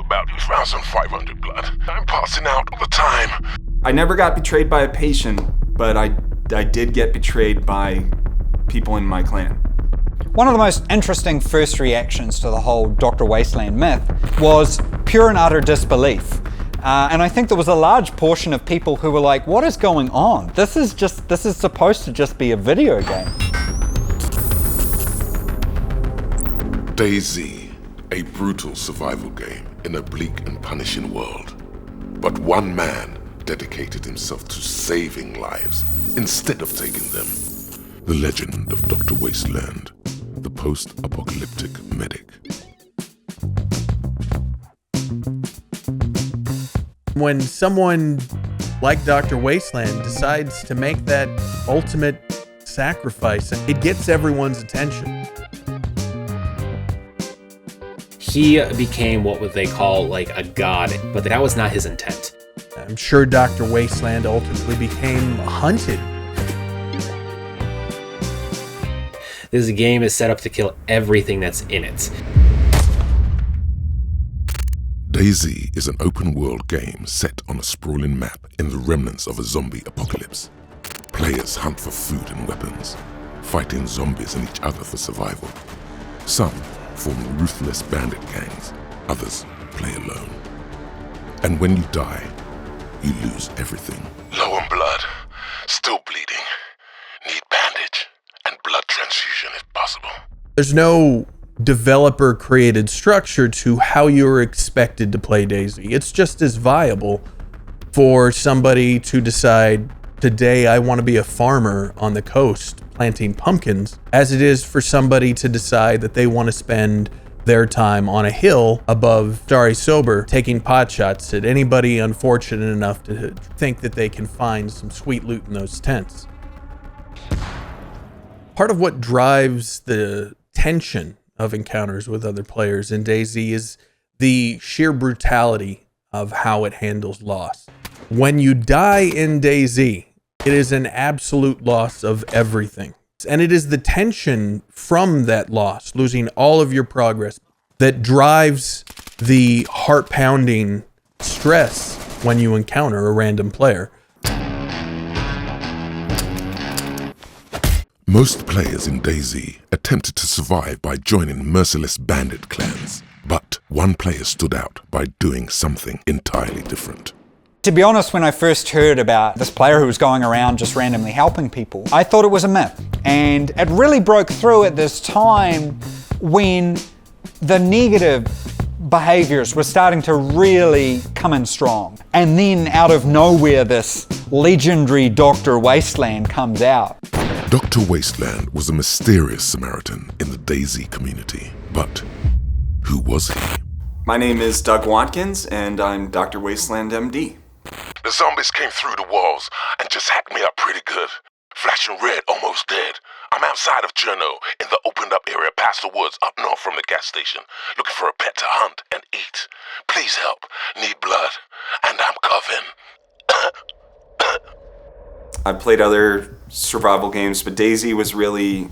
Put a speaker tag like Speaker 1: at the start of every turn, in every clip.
Speaker 1: about 2,500 blood. I'm passing out all the time.
Speaker 2: I never got betrayed by a patient, but I did get betrayed by people in my clan.
Speaker 3: One of the most interesting first reactions to the whole Dr. Wasteland myth was pure and utter disbelief. And I think there was a large portion of people who were like, what is going on? This is supposed to just be a video game.
Speaker 1: DayZ, a brutal survival game in a bleak and punishing world. But one man dedicated himself to saving lives instead of taking them. The legend of Dr. Wasteland, the post-apocalyptic medic.
Speaker 4: When someone like Dr. Wasteland decides to make that ultimate sacrifice, it gets everyone's attention.
Speaker 5: He became what they call like a god, but that was not his intent.
Speaker 4: I'm sure Dr. Wasteland ultimately became hunted.
Speaker 5: This game is set up to kill everything that's in it.
Speaker 1: DayZ is an open-world game set on a sprawling map in the remnants of a zombie apocalypse. Players hunt for food and weapons, fighting zombies and each other for survival. Some form ruthless bandit gangs, others play alone. And when you die, you lose everything. Low on blood, still bleeding, need bandage and blood transfusion if possible.
Speaker 4: There's no developer-created structure to how you're expected to play DayZ. It's just as viable for somebody to decide, today I want to be a farmer on the coast planting pumpkins, as it is for somebody to decide that they want to spend their time on a hill above Starry Sober taking pot shots at anybody unfortunate enough to think that they can find some sweet loot in those tents. Part of what drives the tension of encounters with other players in DayZ is the sheer brutality of how it handles loss. When you die in DayZ, it is an absolute loss of everything. And it is the tension from that loss, losing all of your progress, that drives the heart-pounding stress when you encounter a random player.
Speaker 1: Most players in DayZ attempted to survive by joining merciless bandit clans, but one player stood out by doing something entirely different.
Speaker 3: To be honest, when I first heard about this player who was going around just randomly helping people, I thought it was a myth. And it really broke through at this time when the negative behaviors were starting to really come in strong. And then out of nowhere, this legendary Dr. Wasteland comes out.
Speaker 1: Dr. Wasteland was a mysterious Samaritan in the DayZ community. But who was he?
Speaker 2: My name is Doug Watkins, and I'm Dr. Wasteland MD.
Speaker 1: The zombies came through the walls and just hacked me up pretty good. Flashing red, almost dead. I'm outside of Cherno, in the opened up area past the woods up north from the gas station, looking for a pet to hunt and eat. Please help. Need blood. And I'm coughing.
Speaker 2: I played other survival games, but DayZ was really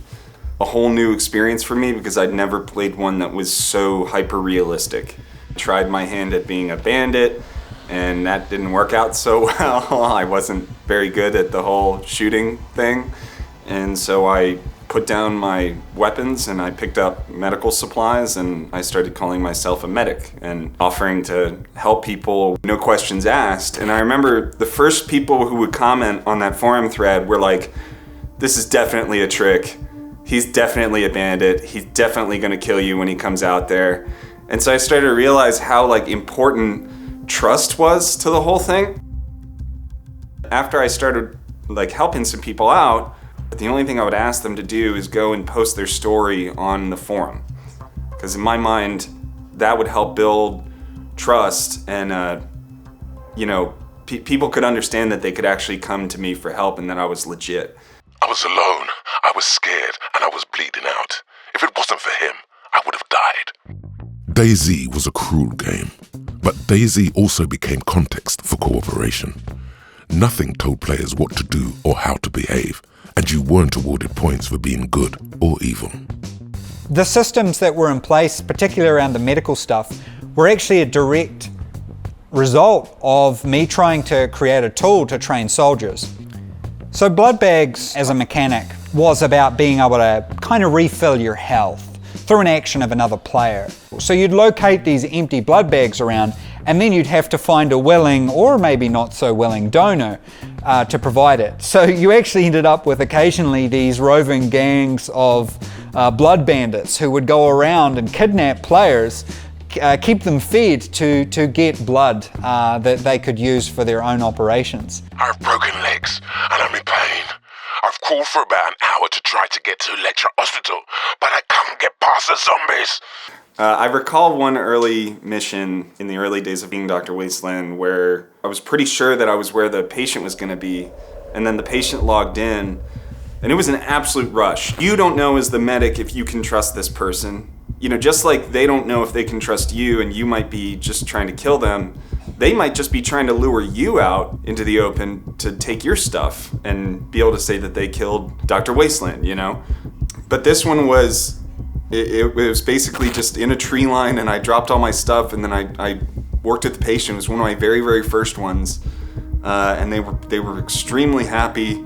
Speaker 2: a whole new experience for me because I'd never played one that was so hyper-realistic. Tried my hand at being a bandit, and that didn't work out so well. I wasn't very good at the whole shooting thing, and so I put down my weapons and I picked up medical supplies and I started calling myself a medic and offering to help people, no questions asked. And I remember the first people who would comment on that forum thread were like, this is definitely a trick. He's definitely a bandit. He's definitely gonna kill you when he comes out there. And so I started to realize how important trust was to the whole thing. After I started helping some people out, the only thing I would ask them to do is go and post their story on the forum. Because in my mind, that would help build trust and, people could understand that they could actually come to me for help and that I was legit.
Speaker 1: I was alone, I was scared, and I was bleeding out. If it wasn't for him, I would have died. DayZ was a cruel game, but DayZ also became context for cooperation. Nothing told players what to do or how to behave, and you weren't awarded points for being good or evil.
Speaker 3: The systems that were in place, particularly around the medical stuff, were actually a direct result of me trying to create a tool to train soldiers. So blood bags as a mechanic was about being able to kind of refill your health through an action of another player. So you'd locate these empty blood bags around, and then you'd have to find a willing or maybe not so willing donor to provide it. So you actually ended up with occasionally these roving gangs of blood bandits who would go around and kidnap players, keep them fed to get blood that they could use for their own operations.
Speaker 1: I have broken legs and I'm in pain. I've crawled for about an hour to try to get to Electra Hospital, but I can't get past the zombies.
Speaker 2: I recall one early mission in the early days of being Dr. Wasteland where I was pretty sure that I was where the patient was going to be, and then the patient logged in, and it was an absolute rush. You don't know as the medic if you can trust this person. You know, just like they don't know if they can trust you and you might be just trying to kill them, they might just be trying to lure you out into the open to take your stuff and be able to say that they killed Dr. Wasteland, you know? But this one was, it was basically just in a tree line, and I dropped all my stuff, and then I worked with the patient. It was one of my very, very first ones. And they were extremely happy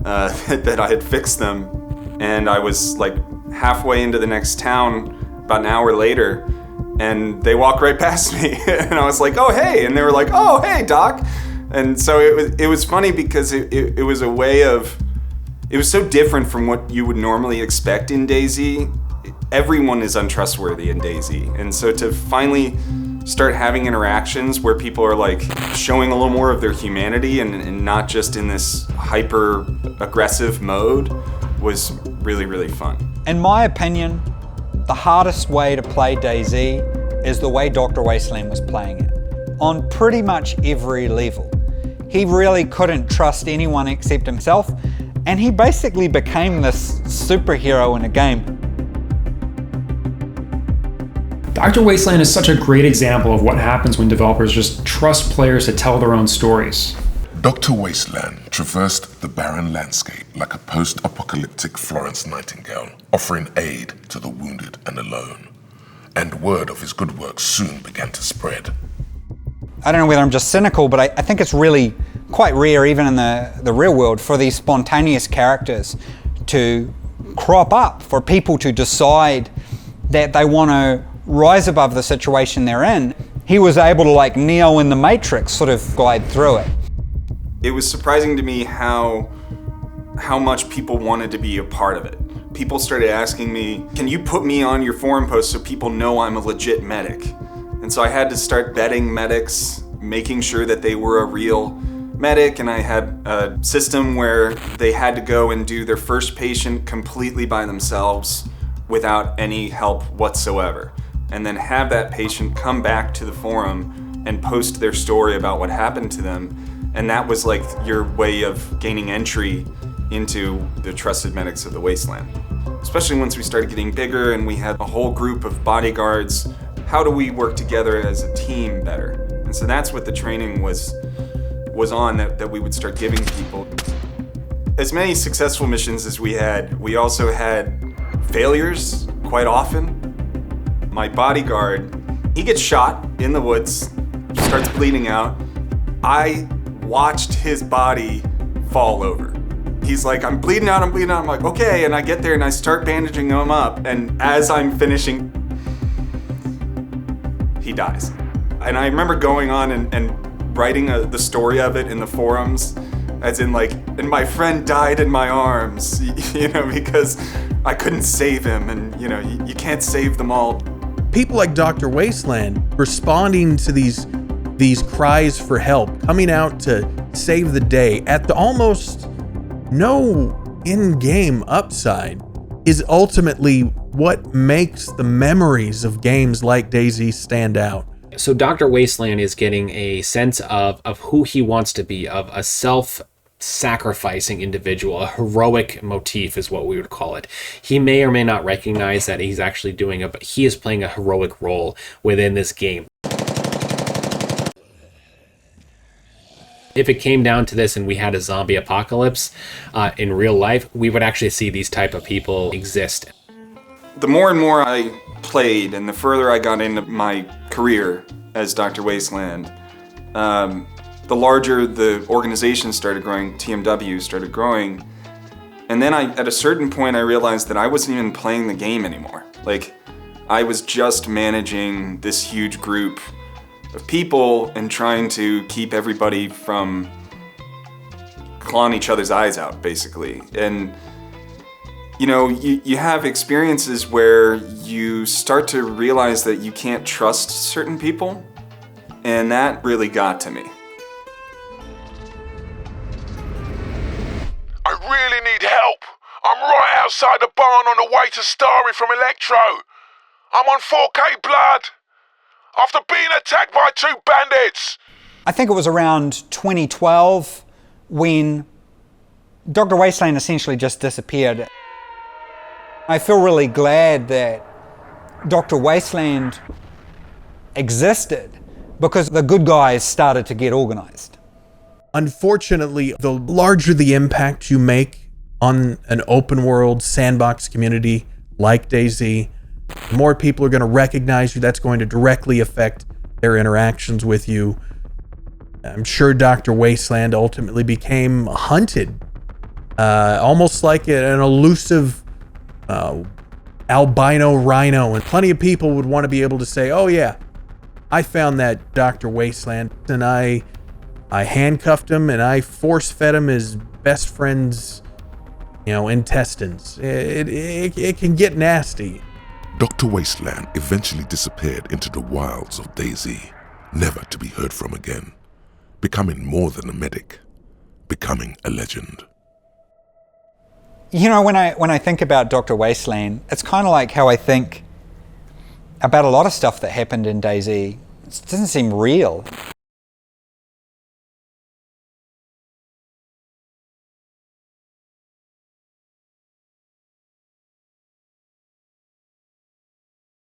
Speaker 2: that I had fixed them. And I was like halfway into the next town about an hour later, and they walked right past me. And I was like, oh, hey. And they were like, oh, hey, Doc. And so it was funny because it was a way of, it was so different from what you would normally expect in DayZ. Everyone is untrustworthy in DayZ. And so to finally start having interactions where people are like showing a little more of their humanity and not just in this hyper aggressive mode was really, really fun.
Speaker 3: In my opinion, the hardest way to play DayZ is the way Dr. Wasteland was playing it, on pretty much every level. He really couldn't trust anyone except himself, and he basically became this superhero in a game.
Speaker 6: Dr. Wasteland is such a great example of what happens when developers just trust players to tell their own stories.
Speaker 1: Dr. Wasteland traversed the barren landscape like a post-apocalyptic Florence Nightingale, offering aid to the wounded and alone. And word of his good work soon began to spread.
Speaker 3: I don't know whether I'm just cynical, but I think it's really quite rare, even in the real world, for these spontaneous characters to crop up, for people to decide that they want to rise above the situation they're in. He was able to, like Neo in the Matrix, sort of glide through it.
Speaker 2: It was surprising to me how much people wanted to be a part of it. People started asking me, can you put me on your forum post so people know I'm a legit medic? And so I had to start vetting medics, making sure that they were a real medic, and I had a system where they had to go and do their first patient completely by themselves without any help whatsoever, and then have that patient come back to the forum and post their story about what happened to them. And that was like your way of gaining entry into the trusted medics of the Wasteland. Especially once we started getting bigger and we had a whole group of bodyguards, how do we work together as a team better? And so that's what the training was on, that we would start giving people. As many successful missions as we had, we also had failures quite often. My bodyguard, he gets shot in the woods, starts bleeding out. I watched his body fall over. He's like, I'm bleeding out. I'm like, okay. And I get there and I start bandaging him up. And as I'm finishing, he dies. And I remember going on and writing the story of it in the forums, as in like, and my friend died in my arms, you know, because I couldn't save him. And you know, you can't save them all.
Speaker 4: People like Dr. Wasteland responding to these cries for help, coming out to save the day at the almost no in-game upside, is ultimately what makes the memories of games like DayZ stand out.
Speaker 5: So Dr. Wasteland is getting a sense of who he wants to be, of a self-sacrificing individual. A heroic motif is what we would call it. He may or may not recognize that he's actually doing it, but he is playing a heroic role within this game. If it came down to this and we had a zombie apocalypse in real life, we would actually see these type of people exist.
Speaker 2: The more and more I played and the further I got into my career as Dr. Wasteland, the larger the organization started growing, TMW started growing, and then at a certain point I realized that I wasn't even playing the game anymore. Like, I was just managing this huge group of people and trying to keep everybody from clawing each other's eyes out, basically. And you know, you have experiences where you start to realize that you can't trust certain people, and that really got to me.
Speaker 1: I really need help. I'm right outside the barn on the way to Starry from Electro. I'm on 4K blood after being attacked by 2 bandits.
Speaker 3: I think it was around 2012 when Dr. Wasteland essentially just disappeared. I feel really glad that Dr. Wasteland existed because the good guys started to get organized.
Speaker 4: Unfortunately, the larger the impact you make on an open world sandbox community like DayZ, the more people are going to recognize you. That's going to directly affect their interactions with you. I'm sure Dr. Wasteland ultimately became hunted, almost like an elusive albino rhino, and plenty of people would want to be able to say, oh yeah, I found that Dr. Wasteland, and I handcuffed him and I force-fed him his best friend's, intestines. It can get nasty.
Speaker 1: Dr. Wasteland eventually disappeared into the wilds of DayZ, never to be heard from again, becoming more than a medic, becoming a legend.
Speaker 3: You know, when I think about Dr. Wasteland, it's kind of like how I think about a lot of stuff that happened in DayZ. It doesn't seem real.